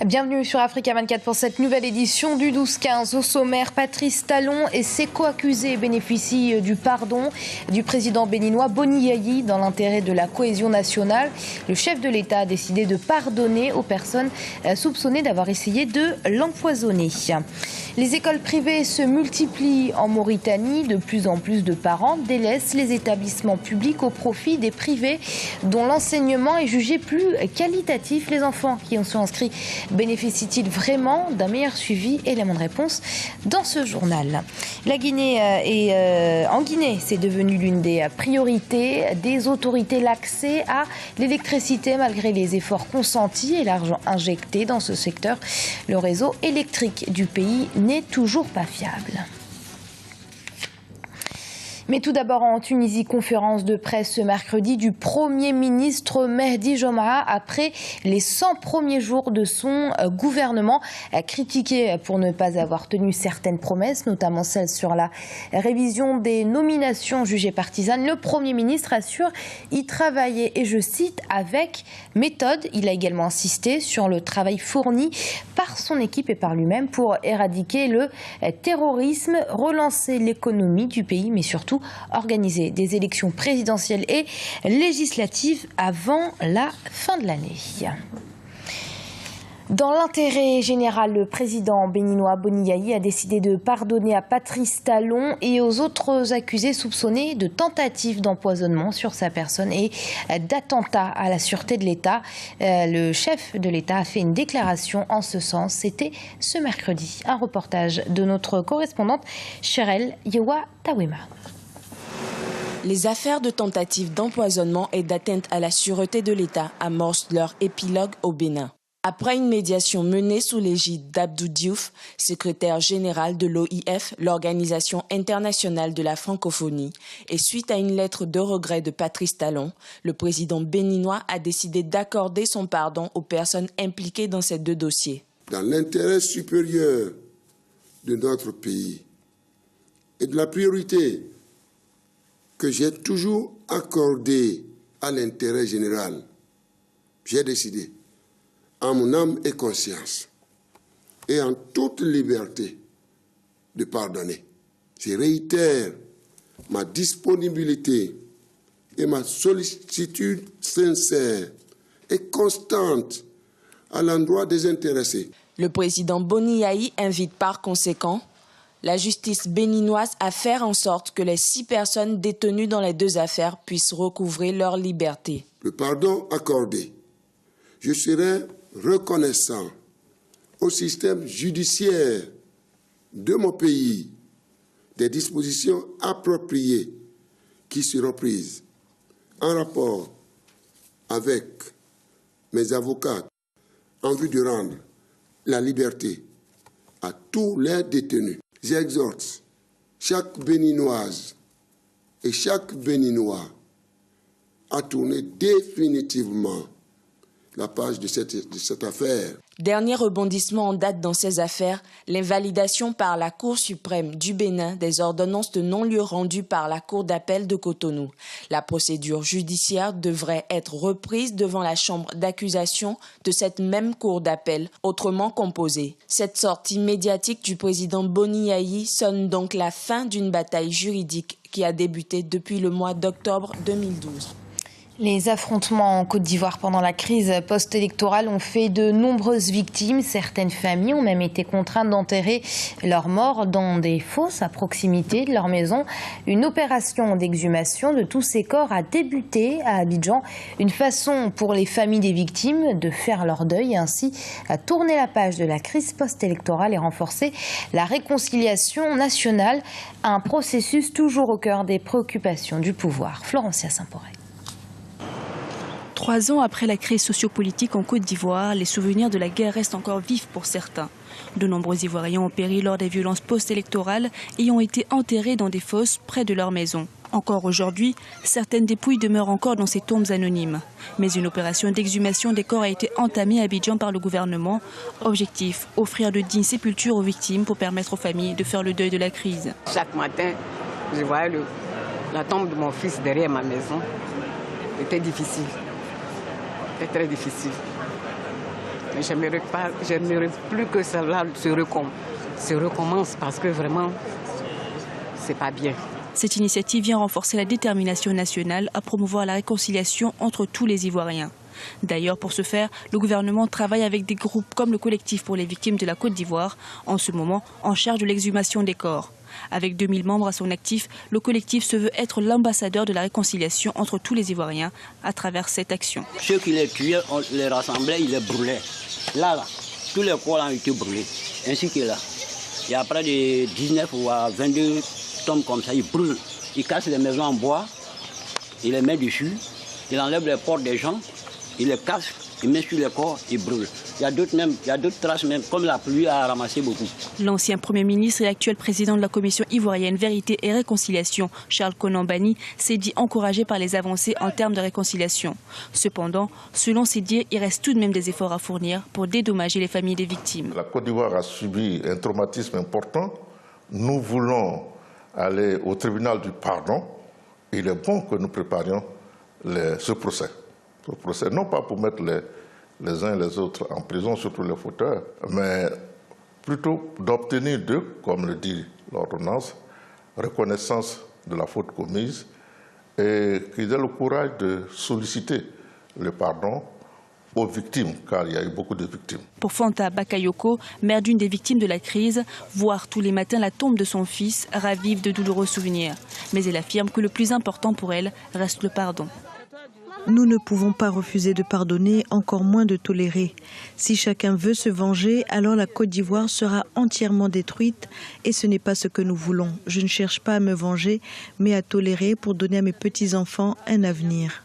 Bienvenue sur Africa 24 pour cette nouvelle édition du 12-15. Au sommaire, Patrice Talon et ses co-accusés bénéficient du pardon du président béninois Boni Yayi dans l'intérêt de la cohésion nationale. Le chef de l'État a décidé de pardonner aux personnes soupçonnées d'avoir essayé de l'empoisonner. Les écoles privées se multiplient en Mauritanie. De plus en plus de parents délaissent les établissements publics au profit des privés dont l'enseignement est jugé plus qualitatif. Les enfants qui en sont inscrits bénéficient-ils vraiment d'un meilleur suivi? Élément de réponse dans ce journal. La Guinée en Guinée, c'est devenu l'une des priorités des autorités, l'accès à l'électricité malgré les efforts consentis et l'argent injecté dans ce secteur. Le réseau électrique du pays n'est toujours pas fiable. Mais tout d'abord en Tunisie, conférence de presse ce mercredi du Premier ministre Mehdi Jomara après les 100 premiers jours de son gouvernement, critiqué pour ne pas avoir tenu certaines promesses, notamment celle sur la révision des nominations jugées partisanes. Le Premier ministre assure y travailler, et je cite, avec méthode. Il a également insisté sur le travail fourni par son équipe et par lui-même pour éradiquer le terrorisme, relancer l'économie du pays, mais surtout organiser des élections présidentielles et législatives avant la fin de l'année. Dans l'intérêt général, le président béninois Boni Yayi a décidé de pardonner à Patrice Talon et aux autres accusés soupçonnés de tentative d'empoisonnement sur sa personne et d'attentat à la sûreté de l'État. Le chef de l'État a fait une déclaration en ce sens. C'était ce mercredi. Un reportage de notre correspondante Cherel Yewa Tawema. Les affaires de tentative d'empoisonnement et d'atteinte à la sûreté de l'État amorcent leur épilogue au Bénin. Après une médiation menée sous l'égide d'Abdou Diouf, secrétaire général de l'OIF, l'Organisation internationale de la francophonie, et suite à une lettre de regret de Patrice Talon, le président béninois a décidé d'accorder son pardon aux personnes impliquées dans ces deux dossiers. Dans l'intérêt supérieur de notre pays et de la priorité que j'ai toujours accordé à l'intérêt général, j'ai décidé, en mon âme et conscience, et en toute liberté, de pardonner. Je réitère ma disponibilité et ma sollicitude sincère et constante à l'endroit des intéressés. Le président Boni Yayi invite par conséquent la justice béninoise à faire en sorte que les 6 personnes détenues dans les deux affaires puissent recouvrer leur liberté. Le pardon accordé, je serai reconnaissant au système judiciaire de mon pays des dispositions appropriées qui seront prises en rapport avec mes avocats en vue de rendre la liberté à tous les détenus. J'exhorte chaque Béninoise et chaque Béninois à tourner définitivement la page de cette affaire. Dernier rebondissement en date dans ces affaires, l'invalidation par la Cour suprême du Bénin des ordonnances de non-lieu rendues par la Cour d'appel de Cotonou. La procédure judiciaire devrait être reprise devant la chambre d'accusation de cette même Cour d'appel, autrement composée. Cette sortie médiatique du président Boni Yayi sonne donc la fin d'une bataille juridique qui a débuté depuis le mois d'octobre 2012. Les affrontements en Côte d'Ivoire pendant la crise post-électorale ont fait de nombreuses victimes. Certaines familles ont même été contraintes d'enterrer leurs morts dans des fosses à proximité de leur maison. Une opération d'exhumation de tous ces corps a débuté à Abidjan. Une façon pour les familles des victimes de faire leur deuil et ainsi à tourner la page de la crise post-électorale et renforcer la réconciliation nationale. Un processus toujours au cœur des préoccupations du pouvoir. Florencia Saint-Porret. 3 ans après la crise sociopolitique en Côte d'Ivoire, les souvenirs de la guerre restent encore vifs pour certains. De nombreux Ivoiriens ont péri lors des violences post-électorales et ont été enterrés dans des fosses près de leur maison. Encore aujourd'hui, certaines dépouilles demeurent encore dans ces tombes anonymes. Mais une opération d'exhumation des corps a été entamée à Abidjan par le gouvernement. Objectif, offrir de dignes sépultures aux victimes pour permettre aux familles de faire le deuil de la crise. Chaque matin, je voyais la tombe de mon fils derrière ma maison. C'était difficile. C'était très difficile. Mais j'aimerais plus que cela se recommence parce que vraiment, c'est pas bien. Cette initiative vient renforcer la détermination nationale à promouvoir la réconciliation entre tous les Ivoiriens. D'ailleurs, pour ce faire, le gouvernement travaille avec des groupes comme le collectif pour les victimes de la Côte d'Ivoire, en ce moment en charge de l'exhumation des corps. Avec 2000 membres à son actif, le collectif se veut être l'ambassadeur de la réconciliation entre tous les Ivoiriens à travers cette action. Ceux qui les tuaient, on les rassemblait, ils les brûlaient. Là, tous les corps ont été brûlés, ainsi que là. Il y a près de 19 ou 22 tombes comme ça, ils brûlent. Ils cassent les maisons en bois, ils les mettent dessus, ils enlèvent les portes des gens, ils les cassent, ils mettent sur les corps, ils brûlent. Il y a d'autres traces même, comme la pluie a ramassé beaucoup. L'ancien Premier ministre et actuel président de la Commission ivoirienne Vérité et Réconciliation, Charles Konan Banny, s'est dit encouragé par les avancées en termes de réconciliation. Cependant, selon ses dires, il reste tout de même des efforts à fournir pour dédommager les familles des victimes. La Côte d'Ivoire a subi un traumatisme important. Nous voulons aller au tribunal du pardon. Il est bon que nous préparions ce procès. Ce procès, non pas pour mettre les uns et les autres en prison, surtout les fauteurs, mais plutôt d'obtenir d'eux, comme le dit l'ordonnance, reconnaissance de la faute commise et qu'ils aient le courage de solliciter le pardon aux victimes, car il y a eu beaucoup de victimes. Pour Fanta Bakayoko, mère d'une des victimes de la crise, voir tous les matins la tombe de son fils ravive de douloureux souvenirs. Mais elle affirme que le plus important pour elle reste le pardon. Nous ne pouvons pas refuser de pardonner, encore moins de tolérer. Si chacun veut se venger, alors la Côte d'Ivoire sera entièrement détruite et ce n'est pas ce que nous voulons. Je ne cherche pas à me venger, mais à tolérer pour donner à mes petits-enfants un avenir.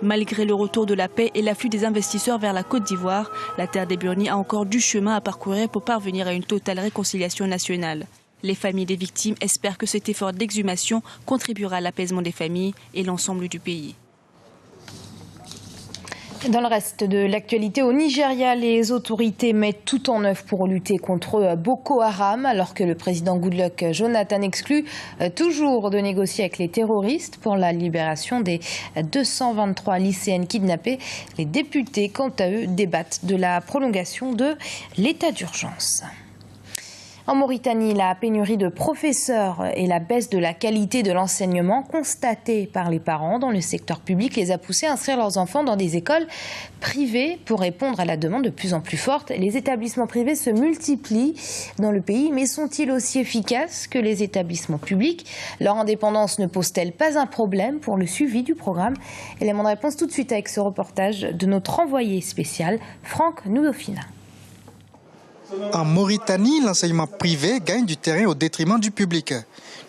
Malgré le retour de la paix et l'afflux des investisseurs vers la Côte d'Ivoire, la terre des Burnis a encore du chemin à parcourir pour parvenir à une totale réconciliation nationale. Les familles des victimes espèrent que cet effort d'exhumation contribuera à l'apaisement des familles et l'ensemble du pays. Dans le reste de l'actualité, au Nigeria, les autorités mettent tout en œuvre pour lutter contre Boko Haram, alors que le président Goodluck Jonathan exclut toujours de négocier avec les terroristes pour la libération des 223 lycéennes kidnappées. Les députés, quant à eux, débattent de la prolongation de l'état d'urgence. En Mauritanie, la pénurie de professeurs et la baisse de la qualité de l'enseignement constatée par les parents dans le secteur public les a poussés à inscrire leurs enfants dans des écoles privées pour répondre à la demande de plus en plus forte. Les établissements privés se multiplient dans le pays, mais sont-ils aussi efficaces que les établissements publics? Leur indépendance ne pose-t-elle pas un problème pour le suivi du programme? Élément de réponse tout de suite avec ce reportage de notre envoyé spécial, Franck Noudofina. En Mauritanie, l'enseignement privé gagne du terrain au détriment du public.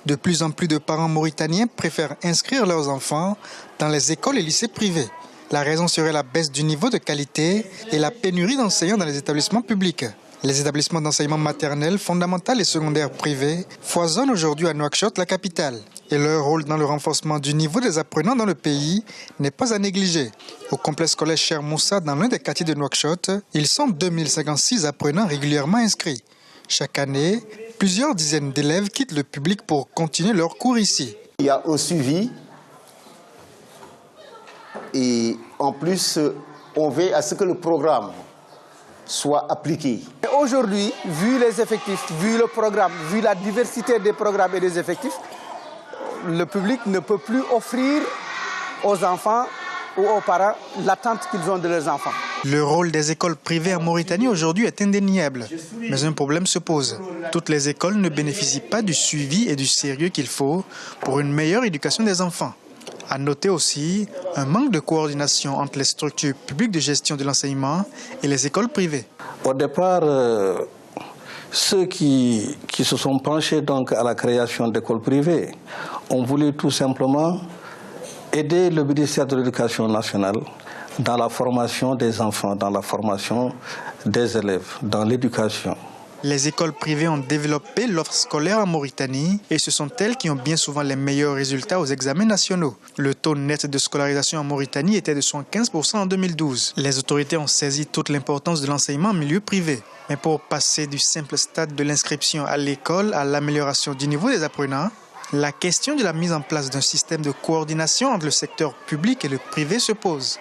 De plus en plus de parents mauritaniens préfèrent inscrire leurs enfants dans les écoles et lycées privés. La raison serait la baisse du niveau de qualité et la pénurie d'enseignants dans les établissements publics. Les établissements d'enseignement maternel, fondamental et secondaire privés foisonnent aujourd'hui à Nouakchott, la capitale. Et leur rôle dans le renforcement du niveau des apprenants dans le pays n'est pas à négliger. Au complexe scolaire Cher Moussa, dans l'un des quartiers de Nouakchott, ils sont 2056 apprenants régulièrement inscrits. Chaque année, plusieurs dizaines d'élèves quittent le public pour continuer leurs cours ici. Il y a un suivi et en plus, on veille à ce que le programme soit appliqué. Aujourd'hui, vu les effectifs, vu le programme, vu la diversité des programmes et des effectifs, le public ne peut plus offrir aux enfants ou aux parents l'attente qu'ils ont de leurs enfants. Le rôle des écoles privées en Mauritanie aujourd'hui est indéniable, mais un problème se pose. Toutes les écoles ne bénéficient pas du suivi et du sérieux qu'il faut pour une meilleure éducation des enfants. À noter aussi un manque de coordination entre les structures publiques de gestion de l'enseignement et les écoles privées. Au départ, ceux qui se sont penchés donc à la création d'écoles privées ont voulu tout simplement aider le ministère de l'Éducation nationale dans la formation des enfants, dans la formation des élèves, dans l'éducation. Les écoles privées ont développé l'offre scolaire en Mauritanie et ce sont elles qui ont bien souvent les meilleurs résultats aux examens nationaux. Le taux net de scolarisation en Mauritanie était de 75% en 2012. Les autorités ont saisi toute l'importance de l'enseignement en milieu privé. Mais pour passer du simple stade de l'inscription à l'école à l'amélioration du niveau des apprenants, la question de la mise en place d'un système de coordination entre le secteur public et le privé se pose.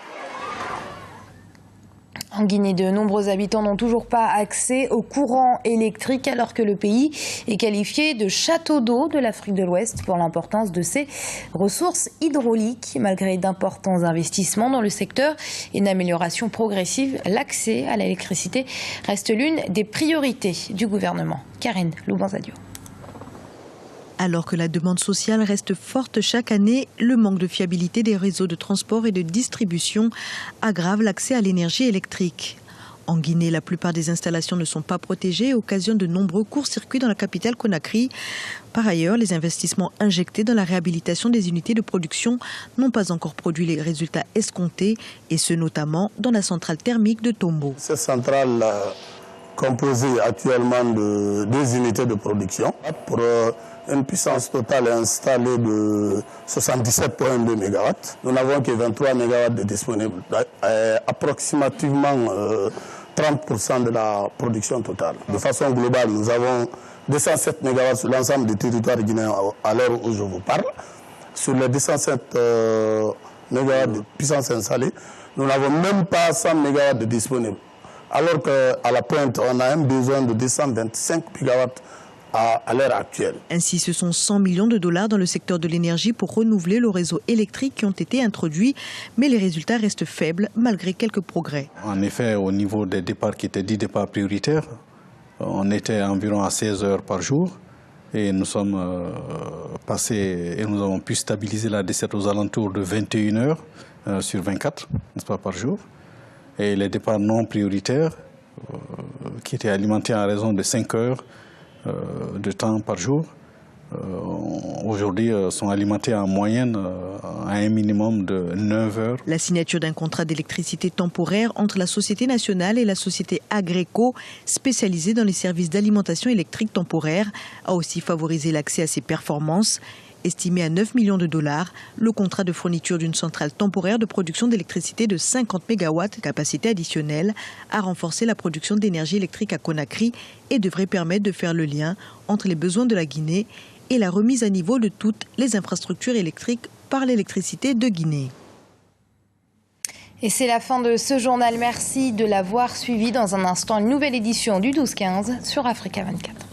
En Guinée, de nombreux habitants n'ont toujours pas accès au courant électrique alors que le pays est qualifié de château d'eau de l'Afrique de l'Ouest pour l'importance de ses ressources hydrauliques. Malgré d'importants investissements dans le secteur et une amélioration progressive, l'accès à l'électricité reste l'une des priorités du gouvernement. Karine Loubanzadio. Alors que la demande sociale reste forte chaque année, le manque de fiabilité des réseaux de transport et de distribution aggrave l'accès à l'énergie électrique. En Guinée, la plupart des installations ne sont pas protégées et occasionnent de nombreux courts-circuits dans la capitale Conakry. Par ailleurs, les investissements injectés dans la réhabilitation des unités de production n'ont pas encore produit les résultats escomptés, et ce notamment dans la centrale thermique de Tombo. Cette centrale composée actuellement de 2 unités de production pour une puissance totale installée de 77,2 MW. Nous n'avons que 23 MW de disponibles, approximativement 30% de la production totale. De façon globale, nous avons 207 MW sur l'ensemble du territoire guinéen à l'heure où je vous parle. Sur les 207 MW de puissance installée, nous n'avons même pas 100 MW de disponibles. Alors qu'à la pointe, on a un besoin de 225 MW à l'heure actuelle. Ainsi, ce sont 100 millions de dollars dans le secteur de l'énergie pour renouveler le réseau électrique qui ont été introduits, mais les résultats restent faibles malgré quelques progrès. En effet, au niveau des départs qui étaient 10 départs prioritaires, on était environ à 16 heures par jour et nous sommes passés et nous avons pu stabiliser la desserte aux alentours de 21 heures sur 24, n'est-ce pas, par jour. Et les départs non prioritaires qui étaient alimentés à raison de 5 heures de temps par jour, aujourd'hui sont alimentés en moyenne à un minimum de 9 heures. La signature d'un contrat d'électricité temporaire entre la Société nationale et la société Agreco, spécialisée dans les services d'alimentation électrique temporaire, a aussi favorisé l'accès à ces performances. Estimé à 9 millions de dollars, le contrat de fourniture d'une centrale temporaire de production d'électricité de 50 MW capacité additionnelle a renforcé la production d'énergie électrique à Conakry et devrait permettre de faire le lien entre les besoins de la Guinée et la remise à niveau de toutes les infrastructures électriques par l'électricité de Guinée. Et c'est la fin de ce journal. Merci de l'avoir suivi. Dans un instant, une nouvelle édition du 12-15 sur Africa 24.